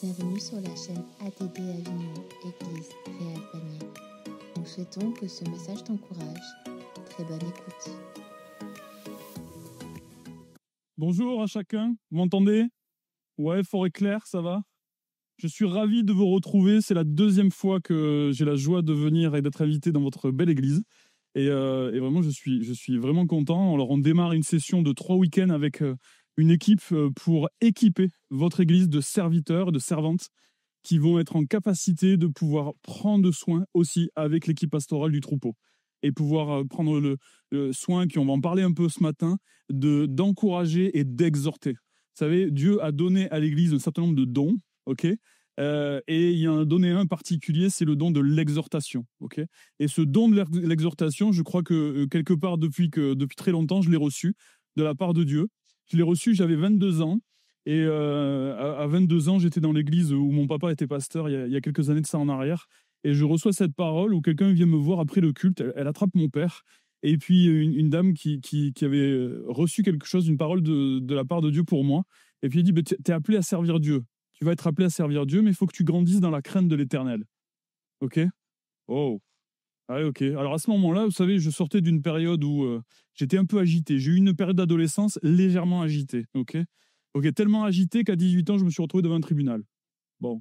Bienvenue sur la chaîne ATD Avignon, Église Réal Panier. Nous souhaitons que ce message t'encourage. Très bonne écoute. Bonjour à chacun, vous m'entendez? Ouais, fort et clair, ça va? Je suis ravi de vous retrouver, c'est la deuxième fois que j'ai la joie de venir et d'être invité dans votre belle église. Et vraiment, je suis vraiment content. Alors, on démarre une session de 3 week-ends avec une équipe pour équiper votre église de serviteurs et de servantes qui vont être en capacité de pouvoir prendre soin aussi avec l'équipe pastorale du troupeau et pouvoir prendre le soin, puis on va en parler un peu ce matin, d'encourager et d'exhorter. Vous savez, Dieu a donné à l'église un certain nombre de dons, ok, et il y a un donné un particulier, c'est le don de l'exhortation, ok. Et ce don de l'exhortation, je crois que quelque part depuis très longtemps, je l'ai reçu de la part de Dieu. Je l'ai reçu, j'avais 22 ans, et à 22 ans, j'étais dans l'église où mon papa était pasteur il y a quelques années de ça en arrière, et je reçois cette parole où quelqu'un vient me voir après le culte, elle attrape mon père, et puis une dame qui avait reçu quelque chose, une parole de la part de Dieu pour moi, et puis elle dit, t'es appelé à servir Dieu. Tu vas être appelé à servir Dieu, mais il faut que tu grandisses dans la crainte de l'Éternel. Ok? Oh. Ah, ok. Alors à ce moment-là, vous savez, je sortais d'une période où j'étais un peu agité. J'ai eu une période d'adolescence légèrement agitée. Ok? Ok, tellement agité qu'à 18 ans, je me suis retrouvé devant un tribunal. Bon.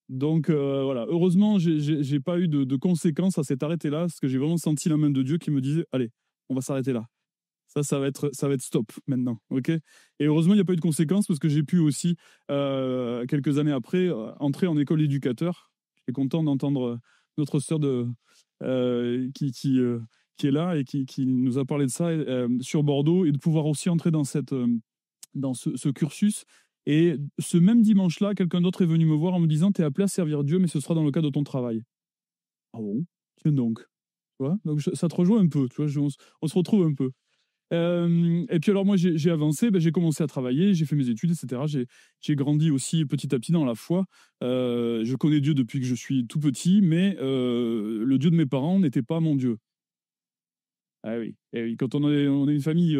Donc voilà. Heureusement, j'ai pas eu de conséquences à cet arrêté-là, parce que j'ai vraiment senti la main de Dieu qui me disait, allez, on va s'arrêter là. Ça va être stop maintenant, ok. Et heureusement, il n'y a pas eu de conséquences parce que j'ai pu aussi, quelques années après, entrer en école d'éducateur. J'étais content d'entendre notre sœur qui est là et qui nous a parlé de ça sur Bordeaux, et de pouvoir aussi entrer dans ce cursus. Et ce même dimanche-là, quelqu'un d'autre est venu me voir en me disant, t'es appelé à servir Dieu, mais ce sera dans le cadre de ton travail. Ah bon? Tiens donc. Tu vois, donc ça te rejoint un peu, tu vois, on se retrouve un peu. Et puis alors moi j'ai avancé, j'ai commencé à travailler, j'ai fait mes études, etc. J'ai grandi aussi petit à petit dans la foi. Je connais Dieu depuis que je suis tout petit, mais le Dieu de mes parents n'était pas mon Dieu. Ah oui, et oui. Quand on est une famille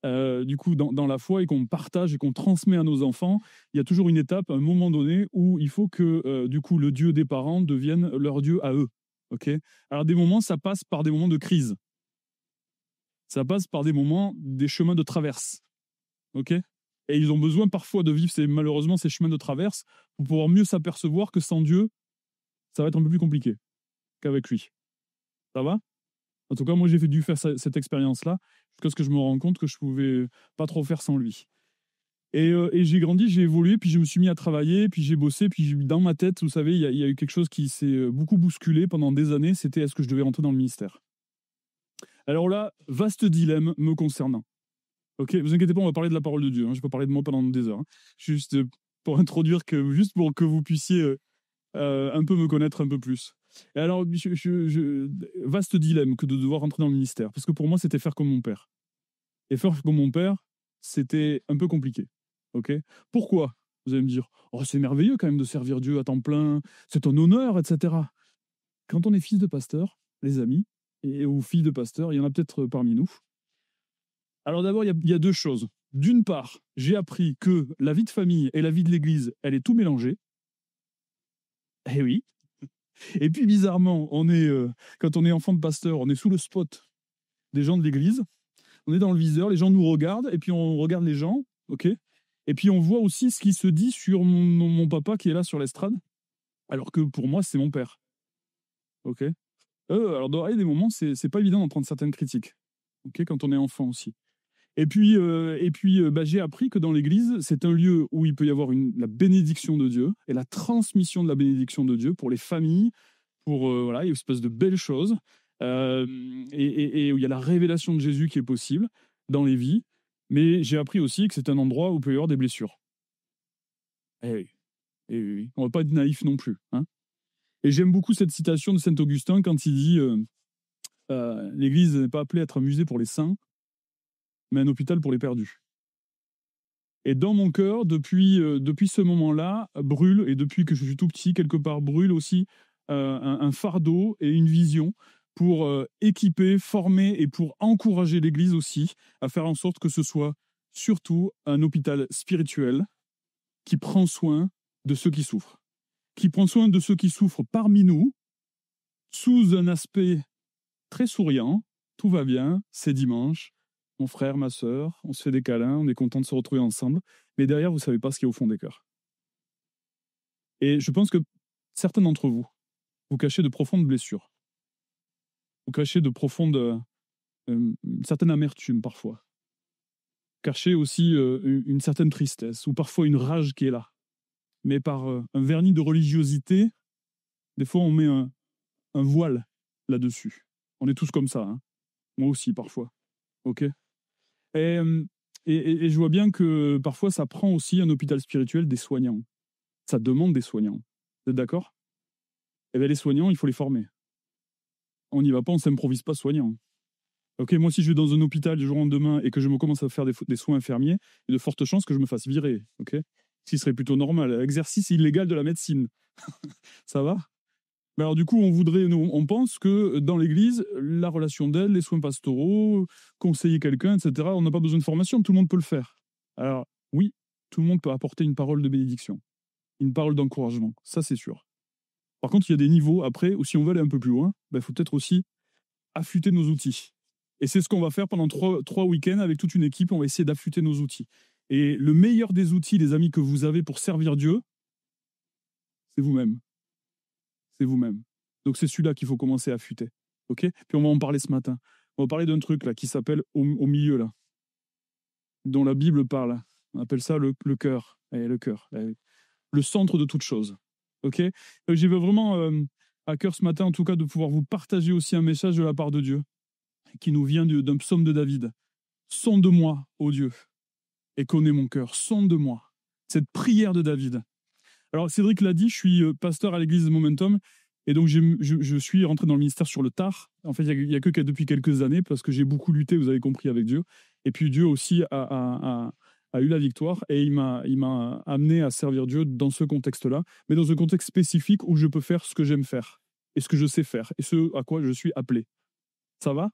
du coup dans la foi et qu'on partage et qu'on transmet à nos enfants, il y a toujours une étape, à un moment donné, où il faut que du coup le Dieu des parents devienne leur Dieu à eux. Ok. Alors des moments, ça passe par des moments de crise. Ça passe par des moments, des chemins de traverse. Ok? Et ils ont besoin parfois de vivre malheureusement ces chemins de traverse pour pouvoir mieux s'apercevoir que sans Dieu, ça va être un peu plus compliqué qu'avec lui. Ça va? En tout cas, moi, j'ai dû faire cette expérience-là jusqu'à ce que je me rende compte que je pouvais pas trop faire sans lui. Et j'ai grandi, j'ai évolué, puis je me suis mis à travailler, puis j'ai bossé, puis dans ma tête, vous savez, il y a eu quelque chose qui s'est beaucoup bousculé pendant des années, c'était est-ce que je devais rentrer dans le ministère? Alors là, vaste dilemme me concernant. Ok, vous inquiétez pas, on va parler de la parole de Dieu. Je vais pas parler de moi pendant des heures. Juste pour introduire juste pour que vous puissiez un peu me connaître un peu plus. Et alors, vaste dilemme que de devoir rentrer dans le ministère, parce que pour moi, c'était faire comme mon père. Et faire comme mon père, c'était un peu compliqué. Ok, pourquoi? Vous allez me dire, oh, c'est merveilleux quand même de servir Dieu à temps plein, c'est un honneur, etc. Quand on est fils de pasteur, les amis, ou filles de pasteur, il y en a peut-être parmi nous. Alors d'abord, il y a deux choses. D'une part, j'ai appris que la vie de famille et la vie de l'église, elle est tout mélangée. Eh oui. Et puis bizarrement, quand on est enfant de pasteur, on est sous le spot des gens de l'église. On est dans le viseur, les gens nous regardent, et puis on regarde les gens, ok. Et puis on voit aussi ce qui se dit sur mon papa qui est là sur l'estrade, alors que pour moi, c'est mon père. Ok. Alors il y a des moments, c'est pas évident d'entendre certaines critiques, ok, quand on est enfant aussi. Et puis, j'ai appris que dans l'Église, c'est un lieu où il peut y avoir la bénédiction de Dieu et la transmission de la bénédiction de Dieu pour les familles, pour voilà, il se passe de belles choses, et où il y a la révélation de Jésus qui est possible dans les vies. Mais j'ai appris aussi que c'est un endroit où il peut y avoir des blessures. Eh oui, eh oui. On ne va pas être naïf non plus. Hein. Et j'aime beaucoup cette citation de Saint Augustin quand il dit l'Église n'est pas appelée à être un musée pour les saints, mais un hôpital pour les perdus. Et dans mon cœur, depuis ce moment-là, brûle, et depuis que je suis tout petit, quelque part, brûle aussi un fardeau et une vision pour équiper, former et pour encourager l'Église aussi à faire en sorte que ce soit surtout un hôpital spirituel qui prend soin de ceux qui souffrent, qui prend soin de ceux qui souffrent parmi nous, sous un aspect très souriant. Tout va bien, c'est dimanche, mon frère, ma sœur, on se fait des câlins, on est content de se retrouver ensemble, mais derrière, vous ne savez pas ce qu'il y a au fond des cœurs. Et je pense que certains d'entre vous, vous cachez de profondes blessures, vous cachez de profondes, une certaine amertume parfois, vous cachez aussi une certaine tristesse, ou parfois une rage qui est là. Mais par un vernis de religiosité, des fois on met un voile là-dessus. On est tous comme ça, hein. Moi aussi parfois. Ok. Et je vois bien que parfois ça prend aussi un hôpital spirituel des soignants. Ça demande des soignants. Vous êtes d'accord? Eh bien les soignants, il faut les former. On n'y va pas, on ne s'improvise pas soignant. Ok, moi si je vais dans un hôpital du jour au lendemain et que je me commence à faire des soins infirmiers, il y a de fortes chances que je me fasse virer. Ok, ce qui serait plutôt normal. Exercice illégal de la médecine. Ça va? Mais alors du coup, on pense que dans l'Église, la relation d'aide, les soins pastoraux, conseiller quelqu'un, etc., on n'a pas besoin de formation, tout le monde peut le faire. Alors oui, tout le monde peut apporter une parole de bénédiction, une parole d'encouragement, ça c'est sûr. Par contre, il y a des niveaux après, où si on veut aller un peu plus loin, il faut peut-être aussi affûter nos outils. Et c'est ce qu'on va faire pendant 3 week-ends avec toute une équipe, on va essayer d'affûter nos outils. Et le meilleur des outils, les amis, que vous avez pour servir Dieu, c'est vous-même. C'est vous-même. Donc c'est celui-là qu'il faut commencer à affûter. Ok? Puis on va en parler ce matin. On va parler d'un truc là qui s'appelle au milieu là, dont la Bible parle. On appelle ça le cœur. Le cœur. Le centre de toute chose. Ok? J'ai vraiment à cœur ce matin, en tout cas, de pouvoir vous partager aussi un message de la part de Dieu qui nous vient d'un psaume de David. Sonde-moi, ô Dieu, et connais mon cœur. Sonde-moi. Cette prière de David. Alors, Cédric l'a dit, je suis pasteur à l'église Momentum, et donc je suis rentré dans le ministère sur le tard. En fait, il n'y a que depuis quelques années, parce que j'ai beaucoup lutté, vous avez compris, avec Dieu. Et puis Dieu aussi a eu la victoire, et il m'a amené à servir Dieu dans ce contexte-là, mais dans un contexte spécifique où je peux faire ce que j'aime faire, et ce que je sais faire, et ce à quoi je suis appelé. Ça va ?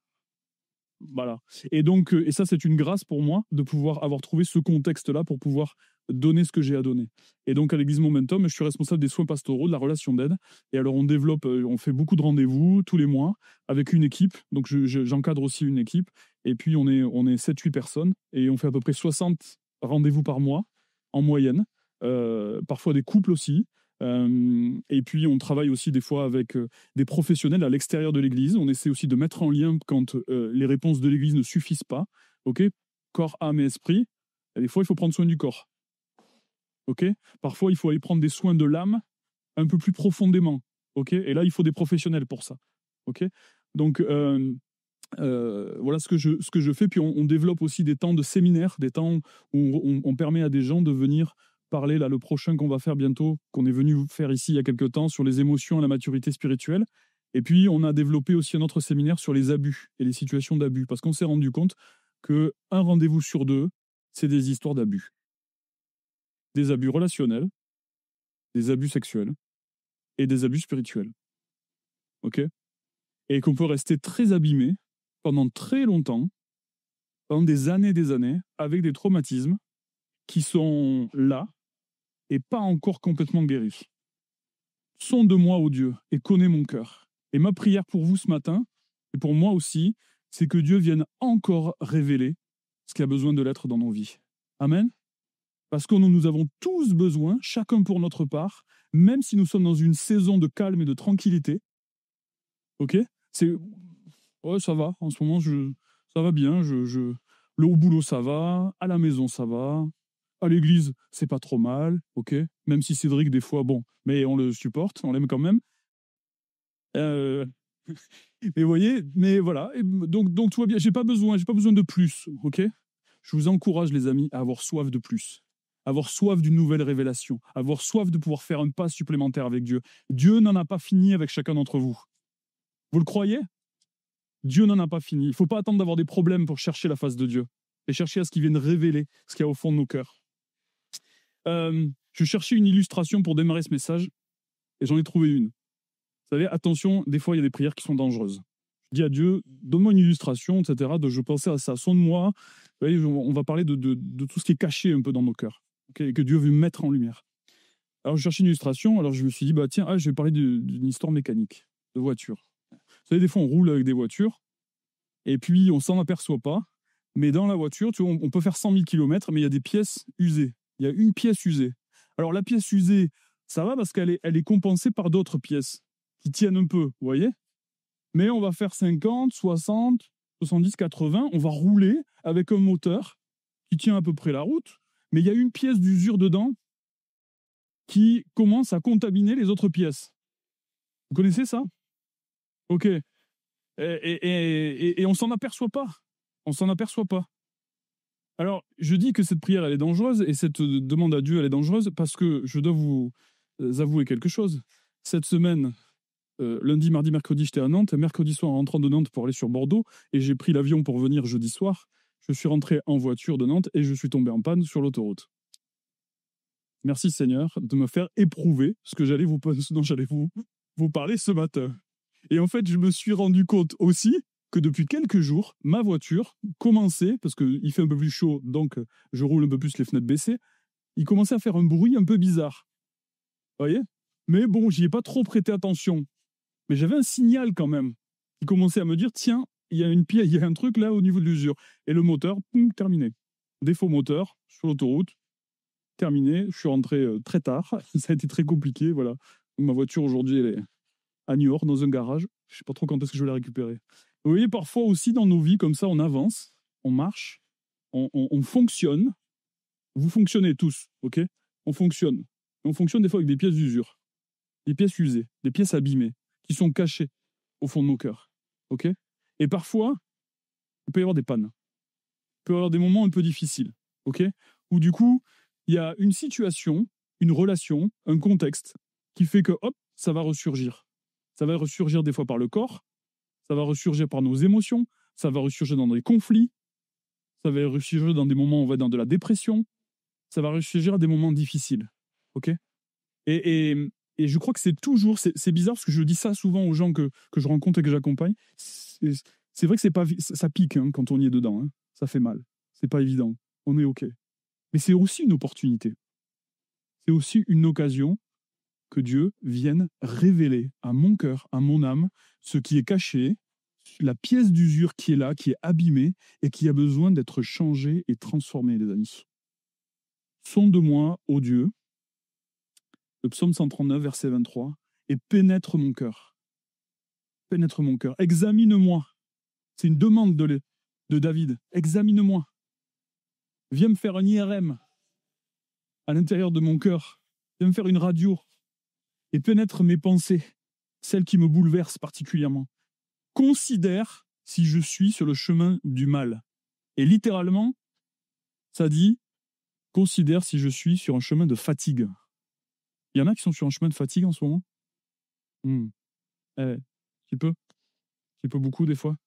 Voilà. Et donc, et ça, c'est une grâce pour moi de pouvoir avoir trouvé ce contexte-là pour pouvoir donner ce que j'ai à donner. Et donc, à l'église Momentum, je suis responsable des soins pastoraux, de la relation d'aide. Et alors, on développe, on fait beaucoup de rendez-vous tous les mois avec une équipe. Donc, j'encadre aussi une équipe. Et puis, on est 7-8 personnes et on fait à peu près 60 rendez-vous par mois en moyenne. Parfois des couples aussi. Et puis on travaille aussi des fois avec des professionnels à l'extérieur de l'Église. On essaie aussi de mettre en lien quand les réponses de l'Église ne suffisent pas. Ok, corps, âme et esprit. Et des fois, il faut prendre soin du corps. Ok, parfois, il faut aller prendre des soins de l'âme un peu plus profondément. Ok, et là, il faut des professionnels pour ça. Ok, donc voilà ce que je fais. Puis on développe aussi des temps de séminaire, des temps où on permet à des gens de venir parler, là, le prochain qu'on va faire bientôt, qu'on est venu faire ici il y a quelques temps, sur les émotions et la maturité spirituelle. Et puis, on a développé aussi un autre séminaire sur les abus et les situations d'abus, parce qu'on s'est rendu compte qu'un rendez-vous sur 2, c'est des histoires d'abus. Des abus relationnels, des abus sexuels et des abus spirituels. OK ? Et qu'on peut rester très abîmé pendant très longtemps, pendant des années, avec des traumatismes qui sont là, et pas encore complètement guéri. Sonde-moi, ô Dieu, et connais mon cœur. Et ma prière pour vous ce matin, et pour moi aussi, c'est que Dieu vienne encore révéler ce qui a besoin de l'être dans nos vies. Amen. Parce que nous avons tous besoin, chacun pour notre part, même si nous sommes dans une saison de calme et de tranquillité. Ok ? Ouais, ça va, en ce moment, ça va bien. Le au boulot, ça va. À la maison, ça va. À l'église, c'est pas trop mal, ok. Même si Cédric, des fois, bon, mais on le supporte, on l'aime quand même. Mais vous voyez, mais voilà. Et donc tout va bien. J'ai pas besoin de plus, ok. Je vous encourage, les amis, à avoir soif de plus, avoir soif d'une nouvelle révélation, avoir soif de pouvoir faire un pas supplémentaire avec Dieu. Dieu n'en a pas fini avec chacun d'entre vous. Vous le croyez ? Dieu n'en a pas fini. Il ne faut pas attendre d'avoir des problèmes pour chercher la face de Dieu et chercher à ce qu'il vienne révéler ce qu'il y a au fond de nos cœurs. Je cherchais une illustration pour démarrer ce message et j'en ai trouvé une. Vous savez, attention, des fois, il y a des prières qui sont dangereuses. Je dis à Dieu, donne-moi une illustration, etc. Je pensais à ça, sonde-moi. Vous voyez, on va parler de tout ce qui est caché un peu dans nos cœurs, okay, et que Dieu veut mettre en lumière. Alors, je cherchais une illustration. Alors, je me suis dit, bah, tiens, je vais parler d'une histoire mécanique, de voiture. Vous savez, des fois, on roule avec des voitures et puis on s'en aperçoit pas. Mais dans la voiture, tu vois, on peut faire 100 000 km, mais il y a des pièces usées. Il y a une pièce usée. Alors, la pièce usée, ça va parce elle est compensée par d'autres pièces qui tiennent un peu, vous voyez? Mais on va faire 50, 60, 70, 80. On va rouler avec un moteur qui tient à peu près la route. Mais il y a une pièce d'usure dedans qui commence à contaminer les autres pièces. Vous connaissez ça? Ok. Et on s'en aperçoit pas. On s'en aperçoit pas. Alors, je dis que cette prière, elle est dangereuse, et cette demande à Dieu, elle est dangereuse, parce que je dois vous avouer quelque chose. Cette semaine, lundi, mardi, mercredi, j'étais à Nantes. Mercredi soir, en rentrant de Nantes pour aller sur Bordeaux, et j'ai pris l'avion pour venir jeudi soir. Je suis rentré en voiture de Nantes, et je suis tombé en panne sur l'autoroute. Merci Seigneur de me faire éprouver ce dont j'allais vous parler ce matin. Et en fait, je me suis rendu compte aussi que depuis quelques jours, ma voiture commençait, parce qu'il fait un peu plus chaud, donc je roule un peu plus les fenêtres baissées, il commençait à faire un bruit un peu bizarre. Vous voyez? Mais bon, j'y ai pas trop prêté attention. Mais j'avais un signal quand même. Il commençait à me dire, tiens, il y a un truc là au niveau de l'usure. Et le moteur, poum, terminé. Défaut moteur sur l'autoroute. Terminé, je suis rentré très tard, ça a été très compliqué, voilà. Donc, ma voiture aujourd'hui, elle est à Niort, dans un garage, je sais pas trop quand est-ce que je vais la récupérer. Vous voyez, parfois aussi dans nos vies, comme ça, on avance, on marche, on fonctionne, vous fonctionnez tous, ok? On fonctionne. On fonctionne des fois avec des pièces d'usure, des pièces usées, des pièces abîmées, qui sont cachées au fond de nos cœurs, ok? Et parfois, il peut y avoir des pannes, il peut y avoir des moments un peu difficiles, ok? Où du coup, il y a une situation, une relation, un contexte qui fait que, hop, ça va ressurgir. Ça va ressurgir des fois par le corps, ça va ressurgir par nos émotions, ça va ressurgir dans des conflits, ça va ressurgir dans des moments où on va dans de la dépression, ça va ressurgir à des moments difficiles. Ok? Et je crois que c'est bizarre parce que je dis ça souvent aux gens que je rencontre et que j'accompagne. C'est vrai que ça pique hein, quand on y est dedans. Hein. Ça fait mal. C'est pas évident. On est OK. Mais c'est aussi une opportunité. C'est aussi une occasion que Dieu vienne révéler à mon cœur, à mon âme, ce qui est caché, la pièce d'usure qui est là, qui est abîmée et qui a besoin d'être changée et transformée, les amis. Sonde-moi, ô Dieu, le psaume 139, verset 23, et pénètre mon cœur. Pénètre mon cœur. Examine-moi. C'est une demande de David. Examine-moi. Viens me faire un IRM à l'intérieur de mon cœur. Viens me faire une radio et pénètre mes pensées, celles qui me bouleversent particulièrement. Considère si je suis sur le chemin du mal. Et littéralement, ça dit, considère si je suis sur un chemin de fatigue. Il y en a qui sont sur un chemin de fatigue en ce moment Petit peu beaucoup des fois.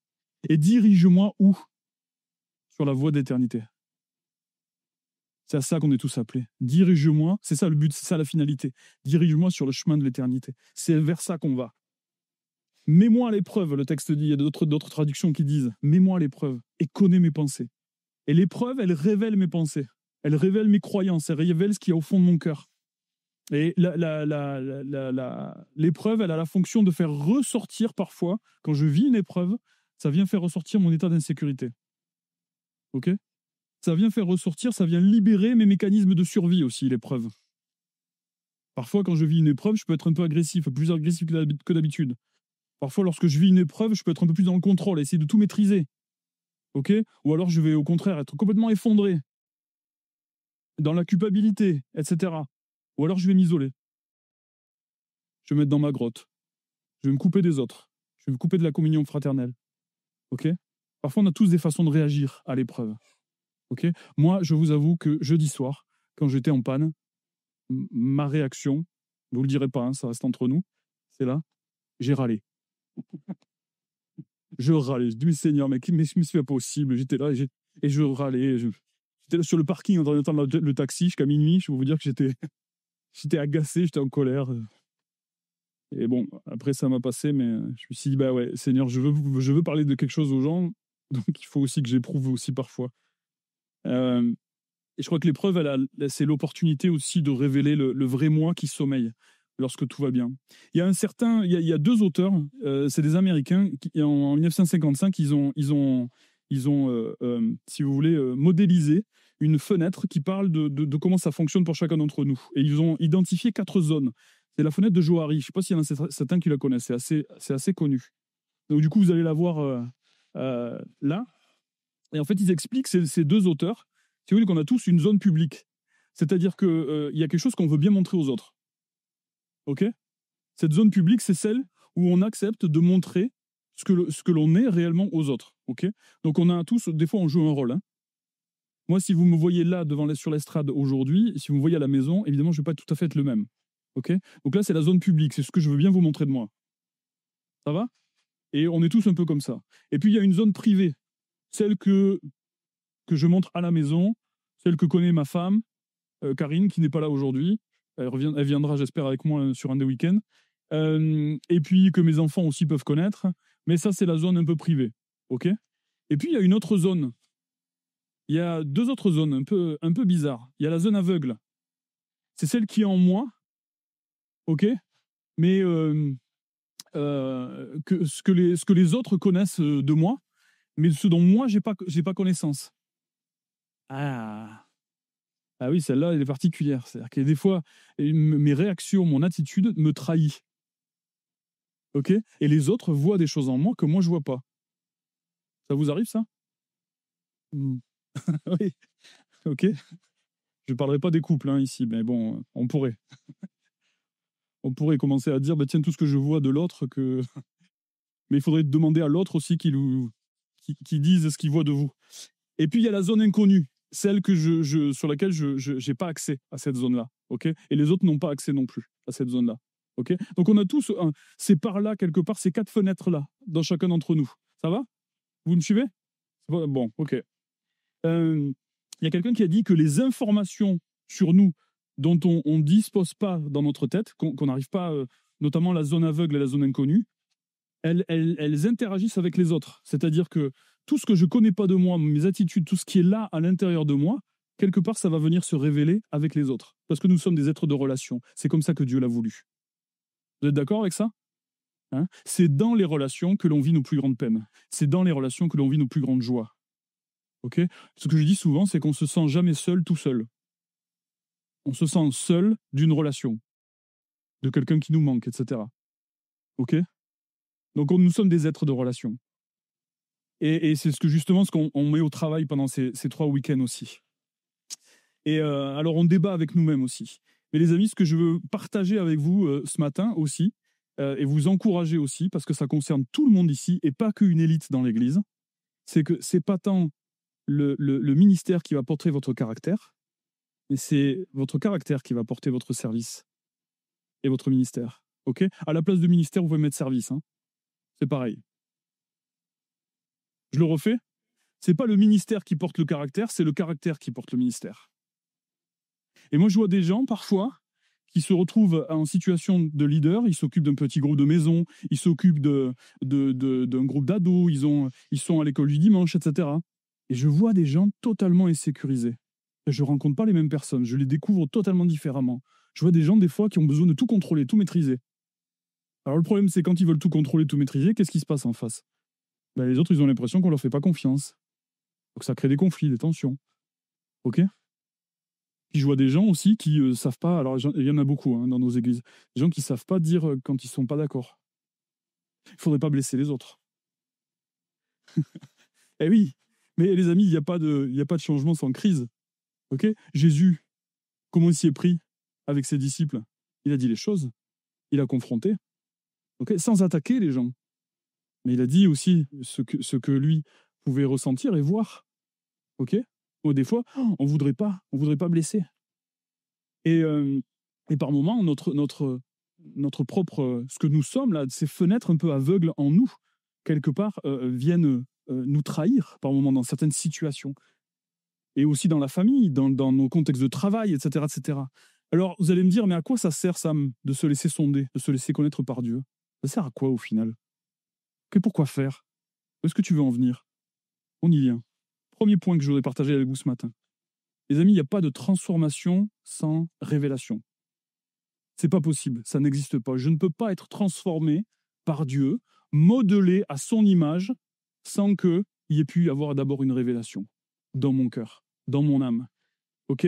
Et dirige-moi où? Sur la voie d'éternité. C'est à ça qu'on est tous appelés. Dirige-moi, c'est ça le but, c'est ça la finalité. Dirige-moi sur le chemin de l'éternité. C'est vers ça qu'on va. Mets-moi à l'épreuve, le texte dit, il y a d'autres traductions qui disent, mets-moi à l'épreuve et connais mes pensées. Et l'épreuve, elle révèle mes pensées. Elle révèle mes croyances, elle révèle ce qu'il y a au fond de mon cœur. Et l'épreuve, elle a la fonction de faire ressortir parfois, quand je vis une épreuve, ça vient faire ressortir mon état d'insécurité. Ok? Ça vient faire ressortir, ça vient libérer mes mécanismes de survie aussi, l'épreuve. Parfois, quand je vis une épreuve, je peux être un peu agressif, plus agressif que d'habitude. Parfois, lorsque je vis une épreuve, je peux être un peu plus dans le contrôle, essayer de tout maîtriser. Ok? Ou alors, je vais au contraire être complètement effondré, dans la culpabilité, etc. Ou alors, je vais m'isoler. Je vais me mettre dans ma grotte. Je vais me couper des autres. Je vais me couper de la communion fraternelle. Ok? Parfois, on a tous des façons de réagir à l'épreuve. Ok? Moi, je vous avoue que jeudi soir, quand j'étais en panne, ma réaction, vous le direz pas, hein, ça reste entre nous, c'est là, j'ai râlé. Je râlais. Je dis, mais Seigneur, mais c'est pas possible. J'étais là et je râlais. J'étais là sur le parking en train d'attendre le taxi jusqu'à minuit. Je peux vous dire que j'étais agacé, j'étais en colère. Et bon, après, ça m'a passé, mais je me suis dit, bah ouais, Seigneur, je veux parler de quelque chose aux gens, donc il faut aussi que j'éprouve aussi parfois. Et je crois que l'épreuve, c'est l'opportunité aussi de révéler le vrai moi qui sommeille lorsque tout va bien. Il y a deux auteurs, c'est des Américains, qui, en 1955, ils ont si vous voulez, modélisé une fenêtre qui parle de comment ça fonctionne pour chacun d'entre nous. Et ils ont identifié 4 zones. C'est la fenêtre de Johari. Je ne sais pas s'il y en a certains qui la connaissent. C'est assez connu. Donc, du coup, vous allez la voir là. Et en fait, ils expliquent, ces deux auteurs, si vous voulez, qu'on a tous une zone publique. C'est-à-dire qu'il y a quelque chose qu'on veut bien montrer aux autres. OK ? Cette zone publique, c'est celle où on accepte de montrer ce que l'on est réellement aux autres. OK ? Donc, on a tous, des fois, on joue un rôle. Hein. Moi, si vous me voyez là, sur l'estrade aujourd'hui, si vous me voyez à la maison, évidemment, je ne vais pas tout à fait être le même. OK ? Donc là, c'est la zone publique. C'est ce que je veux bien vous montrer de moi. Ça va ? Et on est tous un peu comme ça. Et puis, il y a une zone privée. Celle que je montre à la maison, celle que connaît ma femme, Karine, qui n'est pas là aujourd'hui. Elle viendra, j'espère, avec moi sur un des week-ends. Et puis que mes enfants aussi peuvent connaître. Mais ça, c'est la zone un peu privée. OK ? Et puis, il y a une autre zone. Il y a 2 autres zones un peu bizarres. Il y a la zone aveugle. C'est celle qui est en moi. OK ? Mais ce que les autres connaissent de moi, mais ce dont moi, j'ai pas connaissance. Ah oui, celle-là, elle est particulière. C'est-à-dire que des fois, mes réactions, mon attitude me trahit. OK ? Et les autres voient des choses en moi que moi, je vois pas. Ça vous arrive, ça ? Oui. OK. Je parlerai pas des couples ici, mais bon, on pourrait. On pourrait commencer à dire, bah, tiens, tout ce que je vois de l'autre, que... mais il faudrait demander à l'autre aussi qu'il dise ce qu'il voit de vous. Et puis, il y a la zone inconnue, celle que sur laquelle je n'ai pas accès à cette zone-là. Okay ? Et les autres n'ont pas accès non plus à cette zone-là. Okay ? Donc, on a tous, c'est par là, quelque part, ces 4 fenêtres-là, dans chacun d'entre nous. Ça va ? Vous me suivez ? Bon, OK. Il y a quelqu'un qui a dit que les informations sur nous dont on ne dispose pas dans notre tête, qu'on n'arrive pas, notamment la zone aveugle et la zone inconnue, elles interagissent avec les autres. C'est-à-dire que tout ce que je ne connais pas de moi, mes attitudes, tout ce qui est là à l'intérieur de moi, quelque part, ça va venir se révéler avec les autres. Parce que nous sommes des êtres de relation. C'est comme ça que Dieu l'a voulu. Vous êtes d'accord avec ça ? Hein ? C'est dans les relations que l'on vit nos plus grandes peines. C'est dans les relations que l'on vit nos plus grandes joies. Okay ? Ce que je dis souvent, c'est qu'on ne se sent jamais seul tout seul. On se sent seul d'une relation, de quelqu'un qui nous manque, etc. OK ? Donc, nous sommes des êtres de relation. Et c'est justement ce qu'on met au travail pendant ces 3 week-ends aussi. Et alors, on débat avec nous-mêmes aussi. Mais les amis, ce que je veux partager avec vous ce matin aussi, et vous encourager aussi, parce que ça concerne tout le monde ici, et pas qu'une élite dans l'Église, c'est que c'est pas tant le ministère qui va porter votre caractère, mais c'est votre caractère qui va porter votre service et votre ministère. OK ? À la place de ministère, vous pouvez mettre service. Hein. C'est pareil. Je le refais. C'est pas le ministère qui porte le caractère, c'est le caractère qui porte le ministère. Et moi, je vois des gens, parfois, qui se retrouvent en situation de leader, ils s'occupent d'un petit groupe de maison, ils s'occupent d'un groupe d'ados, ils sont à l'école du dimanche, etc. Et je vois des gens totalement insécurisés. Je ne rencontre pas les mêmes personnes, je les découvre totalement différemment. Je vois des gens, des fois, qui ont besoin de tout contrôler, tout maîtriser. Alors le problème, c'est quand ils veulent tout contrôler, tout maîtriser, qu'est-ce qui se passe en face ? Ben, les autres, ils ont l'impression qu'on ne leur fait pas confiance. Donc ça crée des conflits, des tensions. OK ? Puis je vois des gens aussi qui ne savent pas, alors il y en a beaucoup dans nos églises, des gens qui ne savent pas dire quand ils ne sont pas d'accord. Il ne faudrait pas blesser les autres. Eh oui, mais les amis, il n'y a pas de changement sans crise. OK ? Jésus, comment il s'y est pris avec ses disciples ? Il a dit les choses, il a confronté, okay ? Sans attaquer les gens. Mais il a dit aussi ce que lui pouvait ressentir et voir. OK ? Ou des fois, on voudrait pas blesser. Et par moments, notre propre, ce que nous sommes là, ces fenêtres un peu aveugles en nous, quelque part, viennent nous trahir par moments dans certaines situations. Et aussi dans la famille, dans nos contextes de travail, etc., etc. Alors, vous allez me dire, mais à quoi ça sert, Sam, de se laisser sonder, de se laisser connaître par Dieu ? Ça sert à quoi au final ? Pourquoi faire ? Où est-ce que tu veux en venir ? On y vient. Premier point que je voudrais partager avec vous ce matin. Les amis, il n'y a pas de transformation sans révélation. C'est pas possible, ça n'existe pas. Je ne peux pas être transformé par Dieu, modelé à son image, sans qu'il y ait pu y avoir d'abord une révélation dans mon cœur, dans mon âme. Ok ?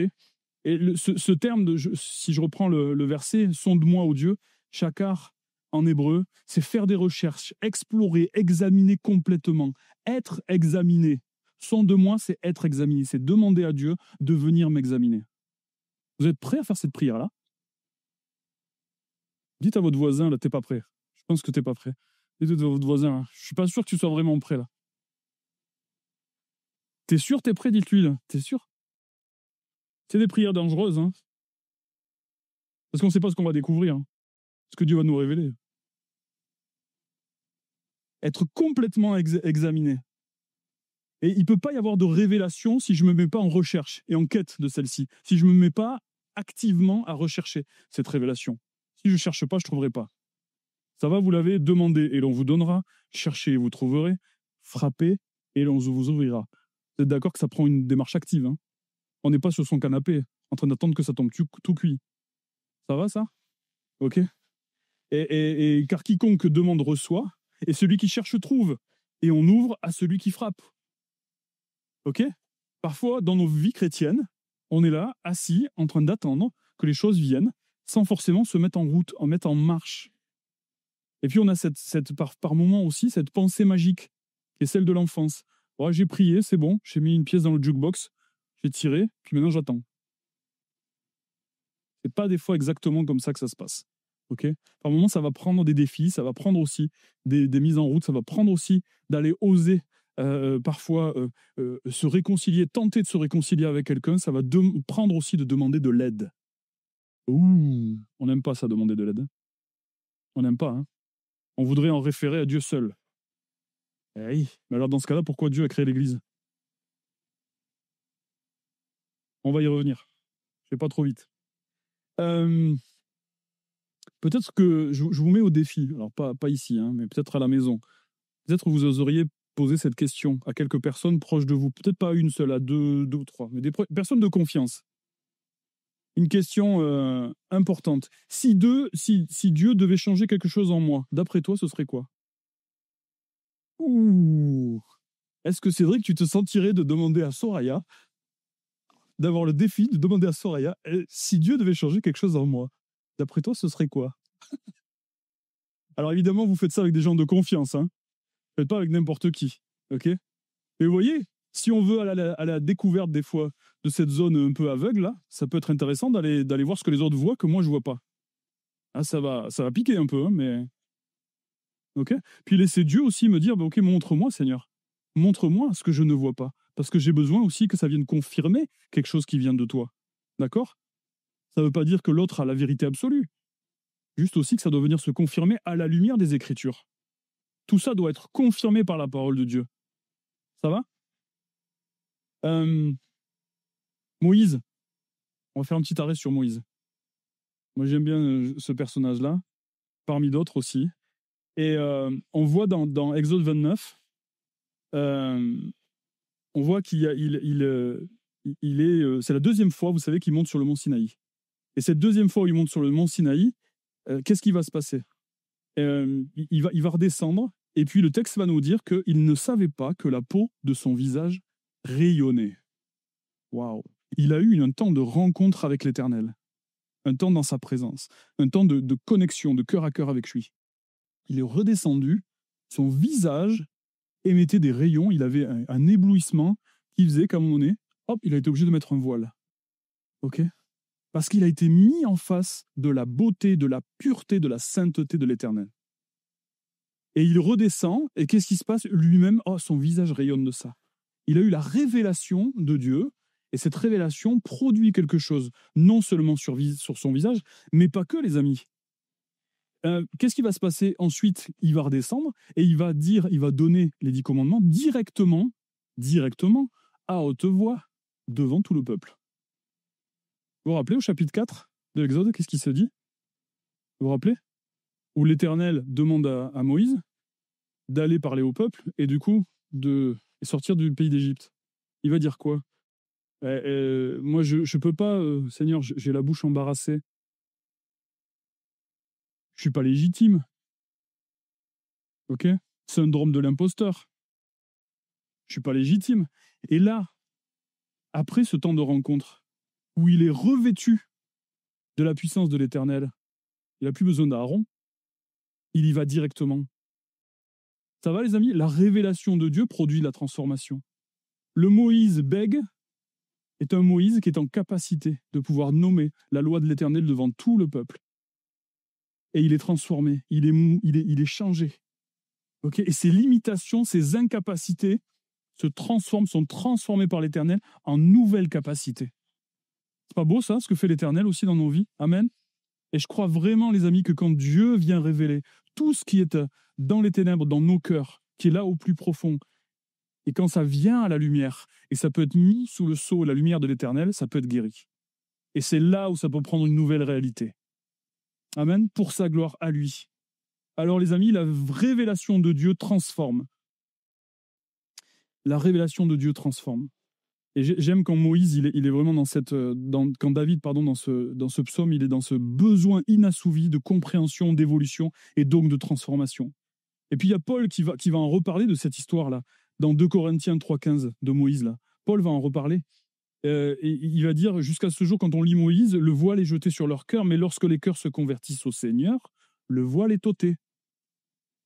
Et ce terme, si je reprends le verset, sonde-moi, ô Dieu, shakar en hébreu, c'est faire des recherches, explorer, examiner complètement, être examiné. Sonde-moi, c'est être examiné, c'est demander à Dieu de venir m'examiner. Vous êtes prêts à faire cette prière-là ? Dites à votre voisin, là, t'es pas prêt. Je pense que t'es pas prêt. Dites à votre voisin, là, je suis pas sûr que tu sois vraiment prêt, là. T'es sûr, t'es prêt, dites-lui, là. T'es sûr ? C'est des prières dangereuses, hein. Parce qu'on ne sait pas ce qu'on va découvrir, hein. Ce que Dieu va nous révéler. Être complètement examiné. Et il ne peut pas y avoir de révélation si je ne me mets pas en recherche et en quête de celle-ci. Si je ne me mets pas activement à rechercher cette révélation. Si je ne cherche pas, je ne trouverai pas. Ça va, vous l'avez demandé et l'on vous donnera. Cherchez et vous trouverez. Frappez et l'on vous ouvrira. Vous êtes d'accord que ça prend une démarche active, hein. On n'est pas sur son canapé en train d'attendre que ça tombe tout cuit. Ça va, ça ? Ok ? Et car quiconque demande reçoit, et celui qui cherche trouve, et on ouvre à celui qui frappe. Ok ? Parfois, dans nos vies chrétiennes, on est là, assis, en train d'attendre que les choses viennent, sans forcément se mettre en route, en mettre en marche. Et puis on a par moment aussi cette pensée magique, qui est celle de l'enfance. Ouais, j'ai prié, c'est bon, j'ai mis une pièce dans le jukebox, j'ai tiré, puis maintenant j'attends. C'est pas des fois exactement comme ça que ça se passe. Ok ? Par moments, ça va prendre des défis, ça va prendre aussi des mises en route, ça va prendre aussi d'aller oser parfois se réconcilier, tenter de se réconcilier avec quelqu'un, ça va prendre aussi de demander de l'aide. Ouh, on n'aime pas ça, demander de l'aide. On n'aime pas, hein. On voudrait en référer à Dieu seul. Eh oui, mais alors dans ce cas-là, pourquoi Dieu a créé l'Église ? On va y revenir. Je ne vais pas trop vite. Peut-être que je vous mets au défi, alors pas ici, hein, mais peut-être à la maison. Peut-être vous oseriez poser cette question à quelques personnes proches de vous. Peut-être pas une seule, à deux ou trois, mais des personnes de confiance. Une question importante. Si Dieu devait changer quelque chose en moi, d'après toi, ce serait quoi ? Ouh. Est-ce que Cédric, tu te sentirais de demander à Soraya, d'avoir le défi de demander à Soraya, si Dieu devait changer quelque chose en moi, d'après toi, ce serait quoi ? Alors évidemment, vous faites ça avec des gens de confiance, hein. Faites pas avec n'importe qui, ok ? Mais vous voyez, si on veut aller à la découverte des fois de cette zone un peu aveugle là, ça peut être intéressant d'aller voir ce que les autres voient que moi je vois pas. Ah, ça va piquer un peu, hein, mais ok. Puis laisser Dieu aussi me dire, bah, ok, montre-moi Seigneur, montre-moi ce que je ne vois pas, parce que j'ai besoin aussi que ça vienne confirmer quelque chose qui vient de toi, d'accord ? Ça veut pas dire que l'autre a la vérité absolue, juste aussi que ça doit venir se confirmer à la lumière des Écritures. Tout ça doit être confirmé par la parole de Dieu. Ça va ? Moïse. On va faire un petit arrêt sur Moïse. Moi, j'aime bien ce personnage-là, parmi d'autres aussi. Et on voit dans Exode 29, on voit qu'il est, c'est la deuxième fois, vous savez, qu'il monte sur le mont Sinaï. Et cette deuxième fois où il monte sur le mont Sinaï, qu'est-ce qui va se passer ? Il va redescendre, et puis le texte va nous dire qu'il ne savait pas que la peau de son visage rayonnait. Waouh ! Il a eu un temps de rencontre avec l'Éternel, un temps dans sa présence, un temps de connexion, de cœur à cœur avec lui. Il est redescendu, son visage émettait des rayons, il avait un éblouissement qui faisait qu'à un moment donné, hop, il a été obligé de mettre un voile. Ok ? Parce qu'il a été mis en face de la beauté, de la pureté, de la sainteté de l'Éternel. Et il redescend, et qu'est-ce qui se passe ? Lui-même, son visage rayonne de ça. Il a eu la révélation de Dieu, et cette révélation produit quelque chose, non seulement sur son visage, mais pas que, les amis. Qu'est-ce qui va se passer ensuite ? Il va redescendre, et il va donner les 10 commandements directement, à haute voix, devant tout le peuple. Vous vous rappelez au chapitre 4 de l'Exode, qu'est-ce qui se dit ? Vous vous rappelez ? Où l'Éternel demande à Moïse d'aller parler au peuple, et du coup, de sortir du pays d'Égypte. Il va dire quoi ? Moi, je peux pas, Seigneur, j'ai la bouche embarrassée. Je suis pas légitime. OK? Syndrome de l'imposteur. Je suis pas légitime. Et là, après ce temps de rencontre, où il est revêtu de la puissance de l'Éternel, il n'a plus besoin d'Aaron, il y va directement. Ça va, les amis? La révélation de Dieu produit la transformation. Le Moïse bègue est un Moïse qui est en capacité de pouvoir nommer la loi de l'Éternel devant tout le peuple. Et il est transformé, il est changé. Okay? Et ses limitations, ses incapacités sont transformées par l'Éternel en nouvelles capacités. C'est pas beau ça, ce que fait l'Éternel aussi dans nos vies? Amen. Et je crois vraiment, les amis, que quand Dieu vient révéler tout ce qui est dans les ténèbres, dans nos cœurs, qui est là au plus profond, et quand ça vient à la lumière, et ça peut être mis sous le sceau et la lumière de l'Éternel, ça peut être guéri. Et c'est là où ça peut prendre une nouvelle réalité. Amen. Pour sa gloire à lui. Alors les amis, la révélation de Dieu transforme. La révélation de Dieu transforme. Et j'aime quand Moïse, il est vraiment quand David, dans ce psaume, il est dans ce besoin inassouvi de compréhension, d'évolution et donc de transformation. Et puis il y a Paul qui va en reparler de cette histoire-là, dans 2 Corinthiens 3,15 de Moïse. Là. Paul va en reparler. Et il va dire, jusqu'à ce jour, quand on lit Moïse, le voile est jeté sur leur cœur, mais lorsque les cœurs se convertissent au Seigneur, le voile est ôté.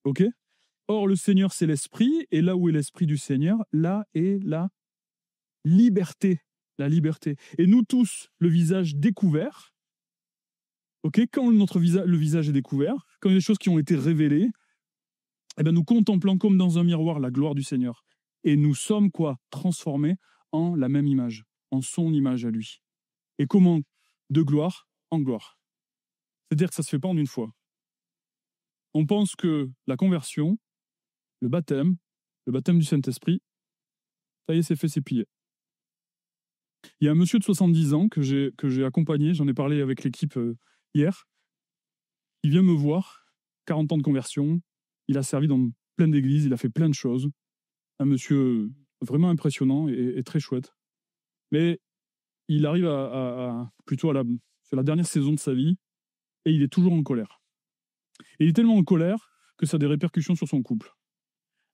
OK? Or, le Seigneur, c'est l'Esprit, et là où est l'Esprit du Seigneur, là est la liberté. La liberté. Et nous tous, le visage découvert, OK? Quand le visage est découvert, quand il y a des choses qui ont été révélées, eh bien, nous contemplons comme dans un miroir la gloire du Seigneur. Et nous sommes quoi? Transformés en la même image, en son image à lui. Et comment? De gloire en gloire. C'est-à-dire que ça ne se fait pas en une fois. On pense que la conversion, le baptême du Saint-Esprit, ça y est, c'est fait, c'est plié. Il y a un monsieur de 70 ans que j'ai accompagné, j'en ai parlé avec l'équipe hier, il vient me voir, 40 ans de conversion, il a servi dans plein d'églises, il a fait plein de choses, un monsieur vraiment impressionnant et très chouette. Mais il arrive sur la dernière saison de sa vie, et il est toujours en colère. Et il est tellement en colère que ça a des répercussions sur son couple,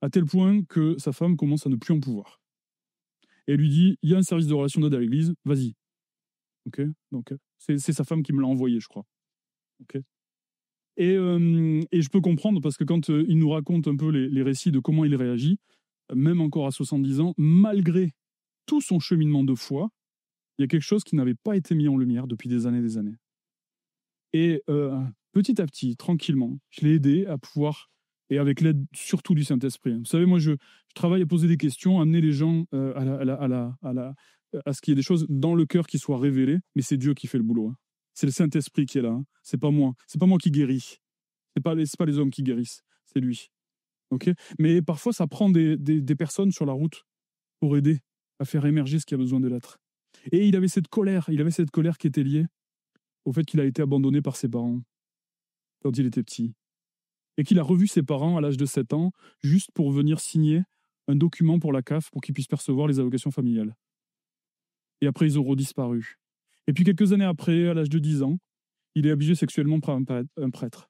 à tel point que sa femme commence à ne plus en pouvoir. Et elle lui dit, il y a un service de relation d'aide à l'église, vas-y. Okay, donc, c'est sa femme qui me l'a envoyé, je crois. Okay. Et je peux comprendre, parce que quand il nous raconte un peu les récits de comment il réagit, même encore à 70 ans, malgré tout son cheminement de foi, il y a quelque chose qui n'avait pas été mis en lumière depuis des années et des années. Et petit à petit, tranquillement, je l'ai aidé à pouvoir, et avec l'aide surtout du Saint-Esprit. Vous savez, moi, je travaille à poser des questions, à amener les gens à ce qu'il y ait des choses dans le cœur qui soient révélées, mais c'est Dieu qui fait le boulot. Hein. C'est le Saint-Esprit qui est là. Hein. C'est pas moi. C'est pas moi qui guéris. C'est pas les hommes qui guérissent. C'est lui. Okay, mais parfois, ça prend des personnes sur la route pour aider à faire émerger ce qui a besoin de l'être. Et il avait cette colère qui était liée au fait qu'il a été abandonné par ses parents quand il était petit. Et qu'il a revu ses parents à l'âge de 7 ans, juste pour venir signer un document pour la CAF pour qu'ils puissent percevoir les allocations familiales. Et après, ils ont redisparu. Et puis, quelques années après, à l'âge de 10 ans, il est abusé sexuellement par un prêtre.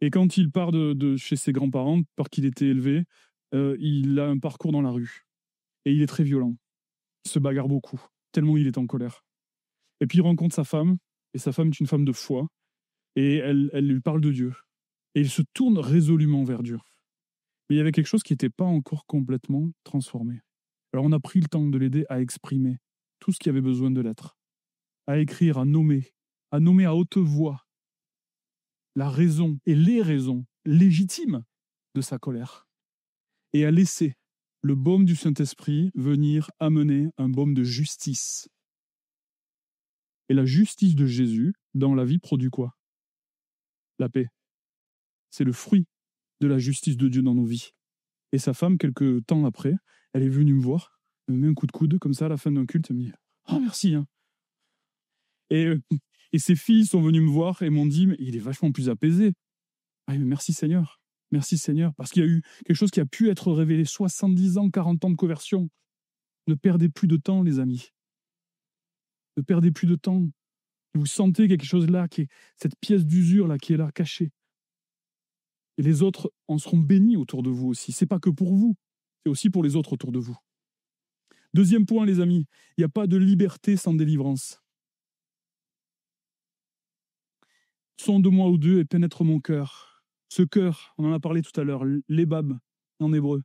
Et quand il part de chez ses grands-parents, par qui il était élevé, il a un parcours dans la rue. Et il est très violent. Il se bagarre beaucoup, tellement il est en colère. Et puis, il rencontre sa femme, et sa femme est une femme de foi, et elle lui parle de Dieu. Et il se tourne résolument vers Dieu. Mais il y avait quelque chose qui n'était pas encore complètement transformé. Alors on a pris le temps de l'aider à exprimer tout ce qui avait besoin de l'être, à écrire, à nommer à haute voix la raison et les raisons légitimes de sa colère, et à laisser le baume du Saint-Esprit venir amener un baume de justice. Et la justice de Jésus dans la vie produit quoi? La paix. C'est le fruit de la justice de Dieu dans nos vies. Et sa femme, quelques temps après, elle est venue me voir, elle me met un coup de coude, comme ça, à la fin d'un culte, elle me dit « Oh, merci hein. !» Et ses filles sont venues me voir et m'ont dit « Mais il est vachement plus apaisé. » Ah, mais merci Seigneur, parce qu'il y a eu quelque chose qui a pu être révélé, 70 ans, 40 ans de conversion. Ne perdez plus de temps, les amis. Ne perdez plus de temps. Vous sentez quelque chose là, qui est cette pièce d'usure là, qui est là, cachée. Et les autres en seront bénis autour de vous aussi. C'est pas que pour vous, c'est aussi pour les autres autour de vous. Deuxième point, les amis, il n'y a pas de liberté sans délivrance. Sonde moi ou deux et pénètre mon cœur. Ce cœur, on en a parlé tout à l'heure, l'ébab en hébreu.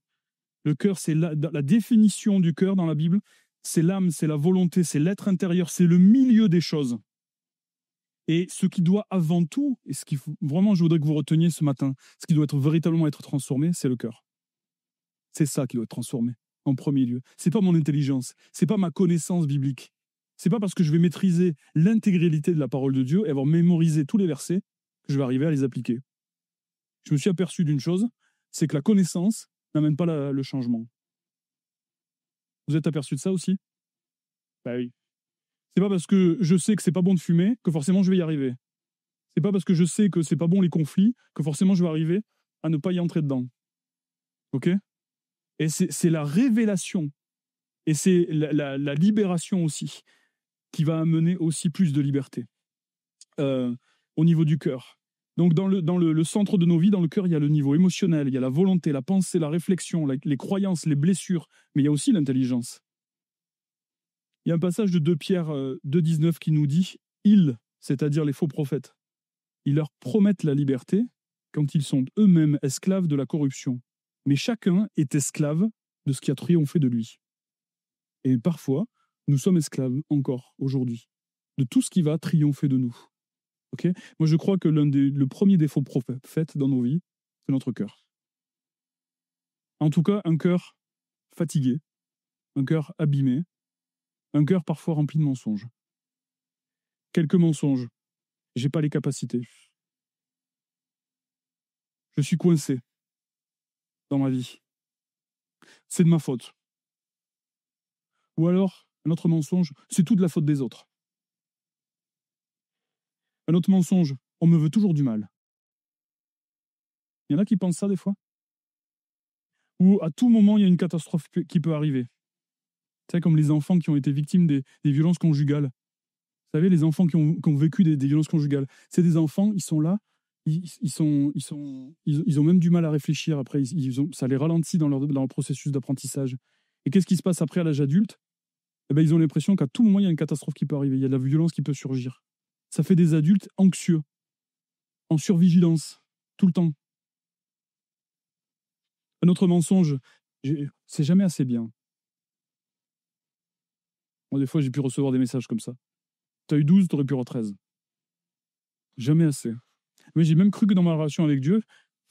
Le cœur, c'est la définition du cœur dans la Bible, c'est l'âme, c'est la volonté, c'est l'être intérieur, c'est le milieu des choses. Et ce qui doit avant tout, et ce qui vraiment je voudrais que vous reteniez ce matin, ce qui doit véritablement être transformé, c'est le cœur. C'est ça qui doit être transformé en premier lieu. C'est pas mon intelligence, c'est pas ma connaissance biblique. C'est pas parce que je vais maîtriser l'intégralité de la parole de Dieu et avoir mémorisé tous les versets que je vais arriver à les appliquer. Je me suis aperçu d'une chose, c'est que la connaissance n'amène pas le changement. Vous êtes aperçu de ça aussi? Bah oui. C'est pas parce que je sais que c'est pas bon de fumer que forcément je vais y arriver. C'est pas parce que je sais que c'est pas bon les conflits que forcément je vais arriver à ne pas y entrer dedans. Ok? Et c'est la révélation et c'est la libération aussi qui va amener aussi plus de liberté au niveau du cœur. Donc dans le centre de nos vies, dans le cœur, il y a le niveau émotionnel, il y a la volonté, la pensée, la réflexion, les croyances, les blessures, mais il y a aussi l'intelligence. Il y a un passage de 2 Pierre 2,19 qui nous dit « Ils, c'est-à-dire les faux prophètes, ils leur promettent la liberté quand ils sont eux-mêmes esclaves de la corruption. Mais chacun est esclave de ce qui a triomphé de lui. » Et parfois, nous sommes esclaves encore aujourd'hui de tout ce qui va triompher de nous. Okay? Moi, je crois que le premier des faux prophètes dans nos vies, c'est notre cœur. En tout cas, un cœur fatigué, un cœur abîmé, un cœur parfois rempli de mensonges. Quelques mensonges. J'ai pas les capacités. Je suis coincé dans ma vie. C'est de ma faute. Ou alors, un autre mensonge, c'est tout de la faute des autres. Un autre mensonge, on me veut toujours du mal. Il y en a qui pensent ça des fois. Ou à tout moment, il y a une catastrophe qui peut arriver. Tu sais, comme les enfants qui ont été victimes des violences conjugales. Vous savez, les enfants qui ont vécu des violences conjugales. C'est des enfants, ils sont là, ils ont même du mal à réfléchir. Après, ça les ralentit dans leur processus d'apprentissage. Et qu'est-ce qui se passe après à l'âge adulte? Eh ben, ils ont l'impression qu'à tout moment, il y a une catastrophe qui peut arriver. Il y a de la violence qui peut surgir. Ça fait des adultes anxieux, en survigilance, tout le temps. Un autre mensonge, c'est jamais assez bien. Moi, des fois, j'ai pu recevoir des messages comme ça. T'as eu 12, t'aurais pu avoir 13. Jamais assez. Mais j'ai même cru que dans ma relation avec Dieu,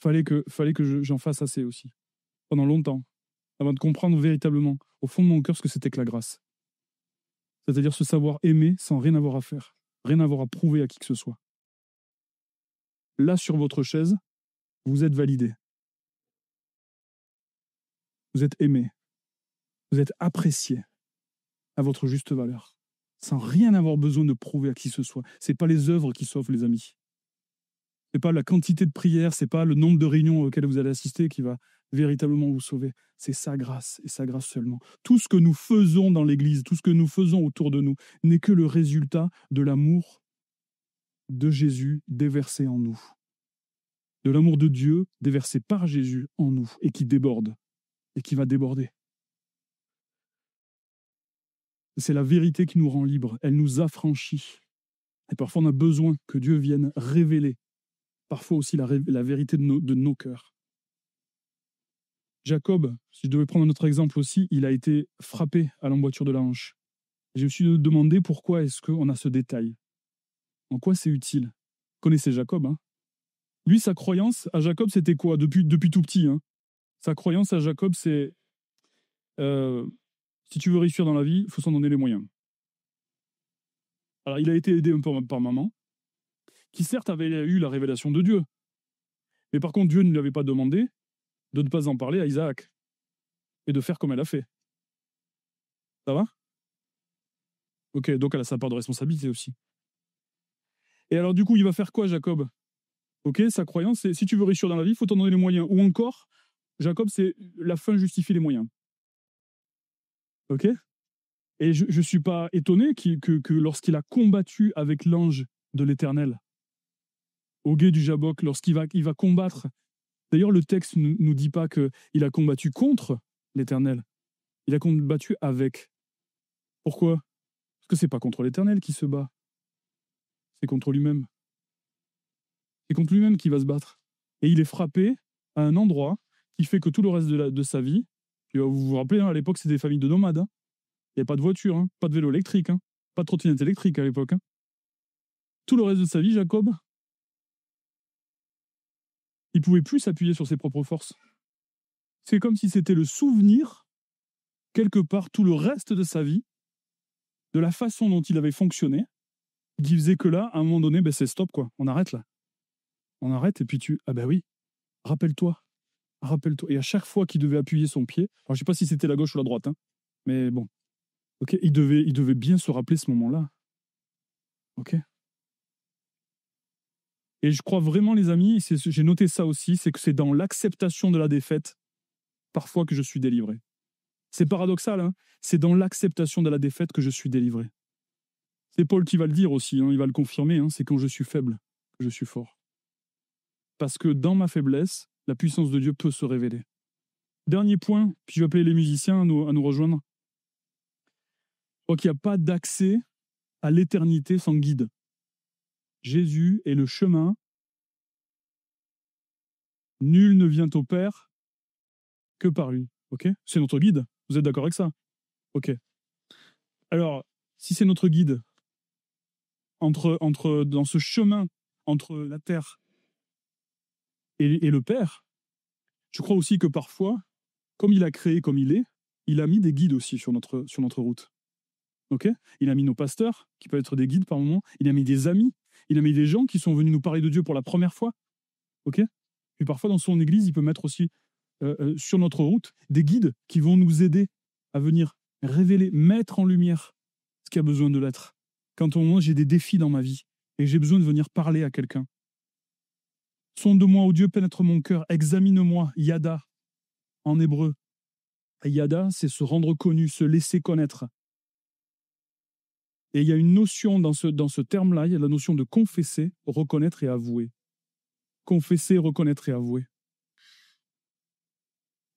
fallait que j'en fasse assez aussi. Pendant longtemps. Avant de comprendre véritablement, au fond de mon cœur, ce que c'était que la grâce. C'est-à-dire se savoir aimer sans rien avoir à faire. Rien avoir à prouver à qui que ce soit. Là, sur votre chaise, vous êtes validé. Vous êtes aimé. Vous êtes apprécié à votre juste valeur. Sans rien avoir besoin de prouver à qui que ce soit. Ce n'est pas les œuvres qui sauvent, les amis. Ce n'est pas la quantité de prières, ce n'est pas le nombre de réunions auxquelles vous allez assister qui va véritablement vous sauver. C'est sa grâce, et sa grâce seulement. Tout ce que nous faisons dans l'Église, tout ce que nous faisons autour de nous, n'est que le résultat de l'amour de Jésus déversé en nous. De l'amour de Dieu déversé par Jésus en nous, et qui déborde, et qui va déborder. C'est la vérité qui nous rend libres, elle nous affranchit. Et parfois on a besoin que Dieu vienne révéler, parfois aussi la vérité de nos cœurs. Jacob, si je devais prendre un autre exemple aussi, il a été frappé à l'emboîture de la hanche. Je me suis demandé pourquoi est-ce qu'on a ce détail. En quoi c'est utile? Vous connaissez Jacob, hein? Lui, sa croyance à Jacob, c'était quoi depuis tout petit, hein? Sa croyance à Jacob, c'est si tu veux réussir dans la vie, il faut s'en donner les moyens. Alors, il a été aidé un peu par maman, qui certes avait eu la révélation de Dieu. Mais par contre, Dieu ne lui avait pas demandé de ne pas en parler à Isaac et de faire comme elle a fait. Ça va? Ok, donc elle a sa part de responsabilité aussi. Et alors du coup, il va faire quoi, Jacob? Ok, sa croyance, c'est si tu veux réussir dans la vie, il faut t'en donner les moyens. Ou encore, Jacob, c'est la fin justifie les moyens. Ok? Et je ne suis pas étonné que lorsqu'il a combattu avec l'ange de l'Éternel, au gué du Jabbok, il va combattre. D'ailleurs, le texte ne nous dit pas qu'il a combattu contre l'Éternel. Il a combattu avec. Pourquoi? Parce que c'est pas contre l'Éternel qui se bat. C'est contre lui-même. C'est contre lui-même qu'il va se battre. Et il est frappé à un endroit qui fait que tout le reste de sa vie, vous vous rappelez, à l'époque, c'était des familles de nomades. Il n'y avait pas de voiture, pas de vélo électrique, pas de trottinette électrique à l'époque. Tout le reste de sa vie, Jacob, il ne pouvait plus s'appuyer sur ses propres forces. C'est comme si c'était le souvenir, quelque part, tout le reste de sa vie, de la façon dont il avait fonctionné, qui faisait que là, à un moment donné, c'est stop, quoi. On arrête là. On arrête, et puis ah ben oui, rappelle-toi. Et à chaque fois qu'il devait appuyer son pied, alors je ne sais pas si c'était la gauche ou la droite, mais bon, ok, il devait bien se rappeler ce moment-là. Ok. Et je crois vraiment, les amis, j'ai noté ça aussi, c'est que c'est dans l'acceptation de la défaite, parfois, que je suis délivré. C'est paradoxal, c'est dans l'acceptation de la défaite que je suis délivré. C'est Paul qui va le dire aussi, il va le confirmer, c'est quand je suis faible que je suis fort. Parce que dans ma faiblesse, la puissance de Dieu peut se révéler. Dernier point, puis je vais appeler les musiciens à nous rejoindre. Je crois qu'il n'y a pas d'accès à l'éternité sans guide. Jésus est le chemin. Nul ne vient au Père que par lui. Ok? C'est notre guide. Vous êtes d'accord avec ça? Ok. Alors, si c'est notre guide, dans ce chemin entre la terre et le Père, je crois aussi que parfois, comme il a créé comme il est, il a mis des guides aussi sur notre route. Ok? Il a mis nos pasteurs, qui peuvent être des guides par moment. Il a mis des amis. Il a mis des gens qui sont venus nous parler de Dieu pour la première fois. Ok? Puis parfois, dans son église, il peut mettre aussi sur notre route des guides qui vont nous aider à venir révéler, mettre en lumière ce qui a besoin de l'être. Quand au moment j'ai des défis dans ma vie et j'ai besoin de venir parler à quelqu'un. Sonde-moi, ô Dieu, pénètre mon cœur, examine-moi, yada, en hébreu. Et yada, c'est se rendre connu, se laisser connaître. Et il y a une notion dans ce terme-là, il y a la notion de confesser, reconnaître et avouer. Confesser, reconnaître et avouer.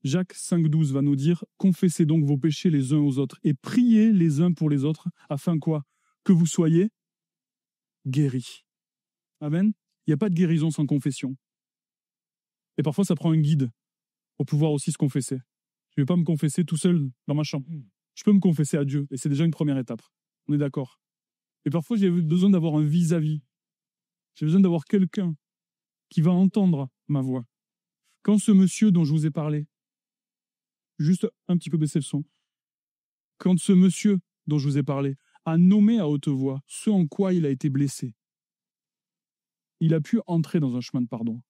Jacques 5,12 va nous dire « Confessez donc vos péchés les uns aux autres et priez les uns pour les autres, afin quoi? Que vous soyez guéris. » Amen. Il n'y a pas de guérison sans confession. Et parfois, ça prend un guide pour pouvoir aussi se confesser. Je ne vais pas me confesser tout seul dans ma chambre. Je peux me confesser à Dieu, et c'est déjà une première étape. On est d'accord. Et parfois, j'ai besoin d'avoir un vis-à-vis. J'ai besoin d'avoir quelqu'un qui va entendre ma voix. Quand ce monsieur dont je vous ai parlé, juste un petit peu baisser le son, quand ce monsieur dont je vous ai parlé a nommé à haute voix ce en quoi il a été blessé, il a pu entrer dans un chemin de pardon.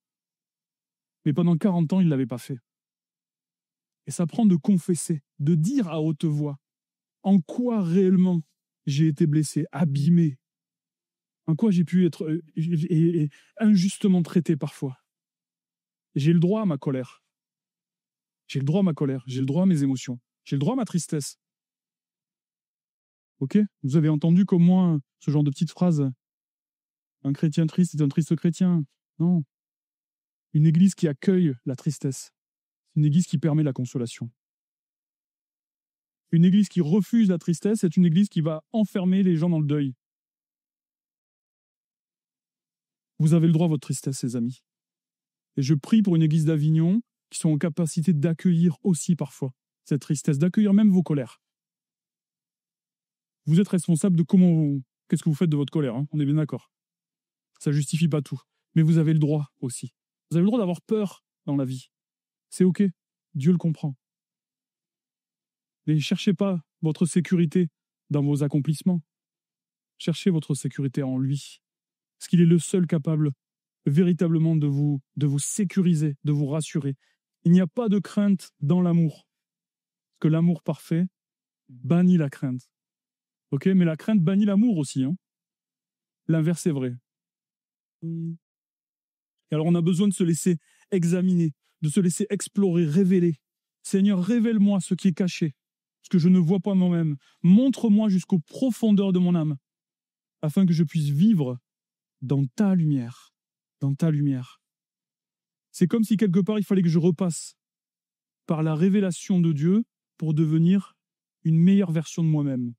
Mais pendant 40 ans, il ne l'avait pas fait. Et ça prend de confesser, de dire à haute voix en quoi réellement j'ai été blessé, abîmé, en quoi j'ai pu être injustement traité parfois. J'ai le droit à ma colère. J'ai le droit à ma colère, j'ai le droit à mes émotions, j'ai le droit à ma tristesse. Ok? Vous avez entendu comme moi ce genre de petite phrase. Un chrétien triste est un triste chrétien. Non. Une église qui accueille la tristesse. C'est une église qui permet la consolation. Une église qui refuse la tristesse, c'est une église qui va enfermer les gens dans le deuil. Vous avez le droit à votre tristesse, les amis. Et je prie pour une église d'Avignon qui sont en capacité d'accueillir aussi parfois cette tristesse, d'accueillir même vos colères. Vous êtes responsable de qu'est-ce que vous faites de votre colère, on est bien d'accord. Ça ne justifie pas tout. Mais vous avez le droit aussi. Vous avez le droit d'avoir peur dans la vie. C'est OK. Dieu le comprend. Mais ne cherchez pas votre sécurité dans vos accomplissements. Cherchez votre sécurité en lui. Parce qu'il est le seul capable véritablement de vous sécuriser, de vous rassurer. Il n'y a pas de crainte dans l'amour. Parce que l'amour parfait bannit la crainte. Ok, mais la crainte bannit l'amour aussi. L'inverse est vrai. Et alors on a besoin de se laisser examiner, de se laisser explorer, révéler. Seigneur, révèle-moi ce qui est caché. Parce que je ne vois pas moi-même. Montre-moi jusqu'aux profondeurs de mon âme, afin que je puisse vivre dans ta lumière. Dans ta lumière. C'est comme si quelque part, il fallait que je repasse par la révélation de Dieu pour devenir une meilleure version de moi-même.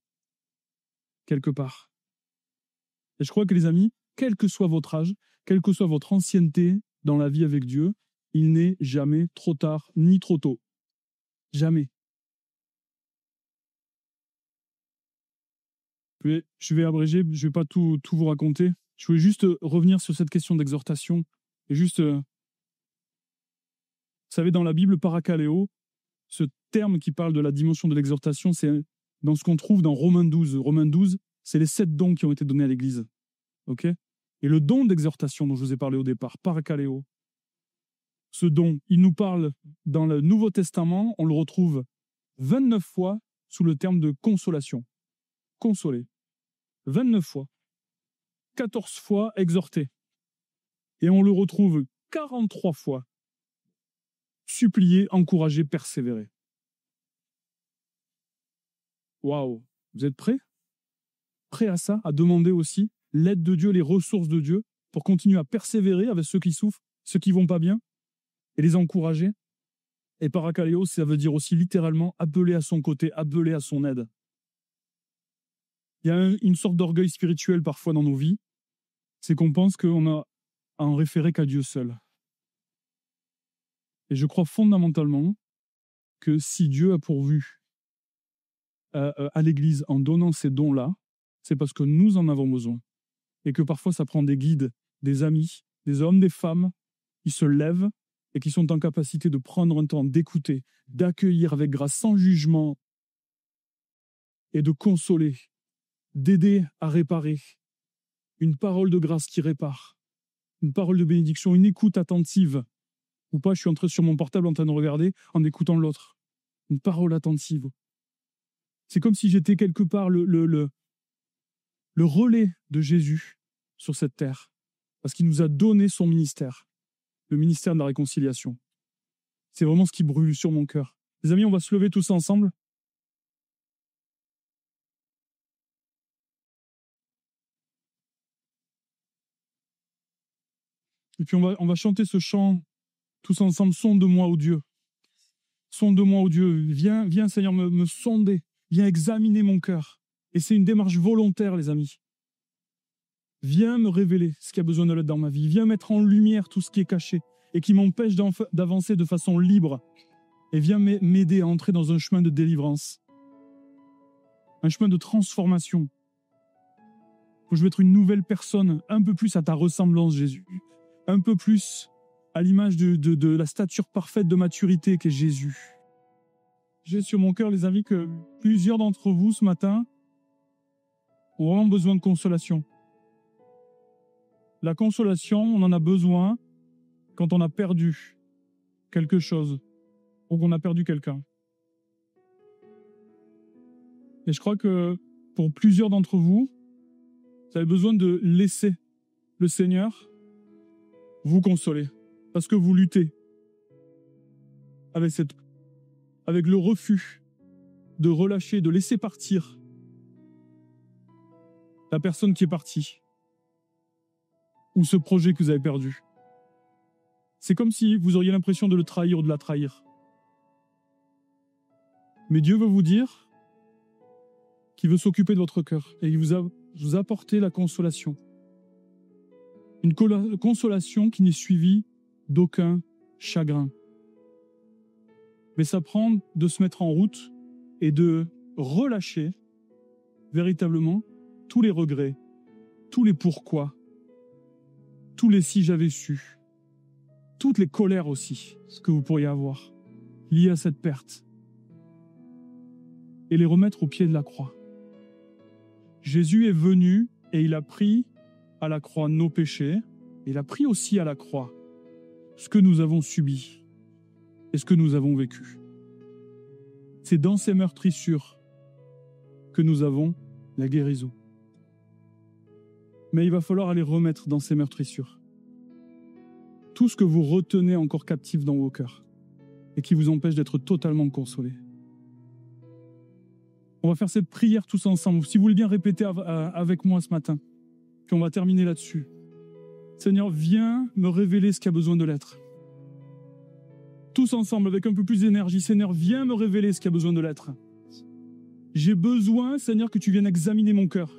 Quelque part. Et je crois que les amis, quel que soit votre âge, quelle que soit votre ancienneté dans la vie avec Dieu, il n'est jamais trop tard ni trop tôt. Jamais. Je vais abréger, je ne vais pas tout vous raconter. Je voulais juste revenir sur cette question d'exhortation. Et juste, vous savez, dans la Bible, parakaleo, ce terme qui parle de la dimension de l'exhortation, c'est dans ce qu'on trouve dans Romains 12. Romains 12, c'est les 7 dons qui ont été donnés à l'Église. Ok ? Et le don d'exhortation dont je vous ai parlé au départ, parakaleo, ce don, il nous parle dans le Nouveau Testament, on le retrouve 29 fois sous le terme de consolation. Consoler. 29 fois. 14 fois exhorter. Et on le retrouve 43 fois supplier, encourager, persévérer. Waouh! Vous êtes prêts? Prêts à ça? À demander aussi l'aide de Dieu, les ressources de Dieu pour continuer à persévérer avec ceux qui souffrent, ceux qui vont pas bien, et les encourager? Et parakaleo, ça veut dire aussi littéralement appeler à son côté, appeler à son aide. Il y a une sorte d'orgueil spirituel parfois dans nos vies, c'est qu'on pense qu'on a à en référer qu'à Dieu seul. Et je crois fondamentalement que si Dieu a pourvu à l'Église en donnant ces dons-là, c'est parce que nous en avons besoin. Et que parfois ça prend des guides, des amis, des hommes, des femmes, qui se lèvent et qui sont en capacité de prendre un temps d'écouter, d'accueillir avec grâce, sans jugement, et de consoler, d'aider à réparer. Une parole de grâce qui répare, une parole de bénédiction, une écoute attentive. Ou pas, je suis entré sur mon portable en train de regarder en écoutant l'autre. Une parole attentive. C'est comme si j'étais quelque part le relais de Jésus sur cette terre. Parce qu'il nous a donné son ministère. Le ministère de la réconciliation. C'est vraiment ce qui brûle sur mon cœur. Les amis, on va se lever tous ensemble. Et puis on va chanter ce chant tous ensemble. Sonde-moi, ô Dieu. Sonde-moi, ô Dieu. Viens Seigneur, me sonder. Viens examiner mon cœur. Et c'est une démarche volontaire, les amis. Viens me révéler ce qui a besoin de l'aide dans ma vie. Viens mettre en lumière tout ce qui est caché et qui m'empêche d'avancer de façon libre. Et viens m'aider à entrer dans un chemin de délivrance. Un chemin de transformation. Où je vais être une nouvelle personne, un peu plus à ta ressemblance, Jésus. Un peu plus à l'image de la stature parfaite de maturité qu'est Jésus. J'ai sur mon cœur, les amis, que plusieurs d'entre vous, ce matin, ont vraiment besoin de consolation. La consolation, on en a besoin quand on a perdu quelque chose ou qu'on a perdu quelqu'un. Et je crois que pour plusieurs d'entre vous, vous avez besoin de laisser le Seigneur vous consoler parce que vous luttez avec le refus de relâcher, de laisser partir la personne qui est partie ou ce projet que vous avez perdu. C'est comme si vous auriez l'impression de le trahir ou de la trahir. Mais Dieu veut vous dire qu'il veut s'occuper de votre cœur et il vous apporter la consolation. Une consolation qui n'est suivie d'aucun chagrin. Mais ça prend de se mettre en route et de relâcher véritablement tous les regrets, tous les pourquoi, tous les si j'avais su, toutes les colères aussi, ce que vous pourriez avoir liées à cette perte, et les remettre au pied de la croix. Jésus est venu et il a pris à la croix nos péchés, et il a pris aussi à la croix ce que nous avons subi et ce que nous avons vécu. C'est dans ces meurtrissures que nous avons la guérison. Mais il va falloir aller remettre dans ces meurtrissures tout ce que vous retenez encore captif dans vos cœurs et qui vous empêche d'être totalement consolés. On va faire cette prière tous ensemble. Si vous voulez bien répéter avec moi ce matin, puis on va terminer là-dessus. Seigneur, viens me révéler ce qui a besoin de l'être. Tous ensemble, avec un peu plus d'énergie. Seigneur, viens me révéler ce qui a besoin de l'être. J'ai besoin, Seigneur, que tu viennes examiner mon cœur.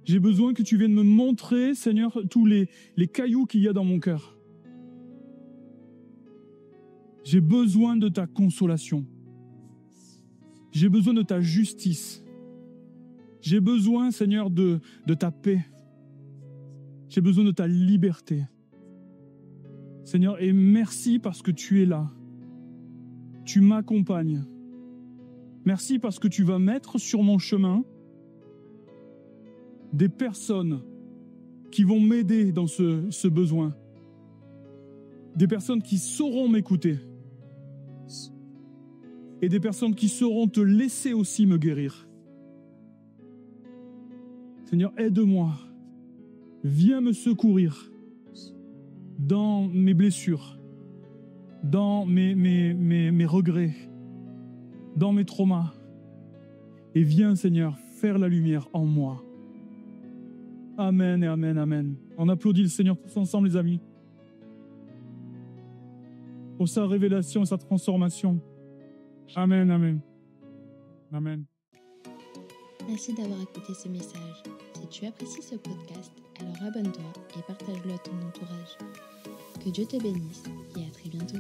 J'ai besoin que tu viennes me montrer, Seigneur, tous les cailloux qu'il y a dans mon cœur. J'ai besoin de ta consolation. J'ai besoin de ta justice. J'ai besoin, Seigneur, de ta paix. J'ai besoin de ta liberté. Seigneur, et merci parce que tu es là. Tu m'accompagnes. Merci parce que tu vas mettre sur mon chemin des personnes qui vont m'aider dans ce besoin. Des personnes qui sauront m'écouter. Et des personnes qui sauront te laisser aussi me guérir. Seigneur, aide-moi. Viens me secourir dans mes blessures, dans mes regrets, dans mes traumas. Et viens, Seigneur, faire la lumière en moi. Amen et amen, amen. On applaudit le Seigneur tous ensemble, les amis. Pour sa révélation et sa transformation. Amen, amen. Amen. Merci d'avoir écouté ce message. Si tu apprécies ce podcast, alors abonne-toi et partage-le à ton entourage. Que Dieu te bénisse et à très bientôt.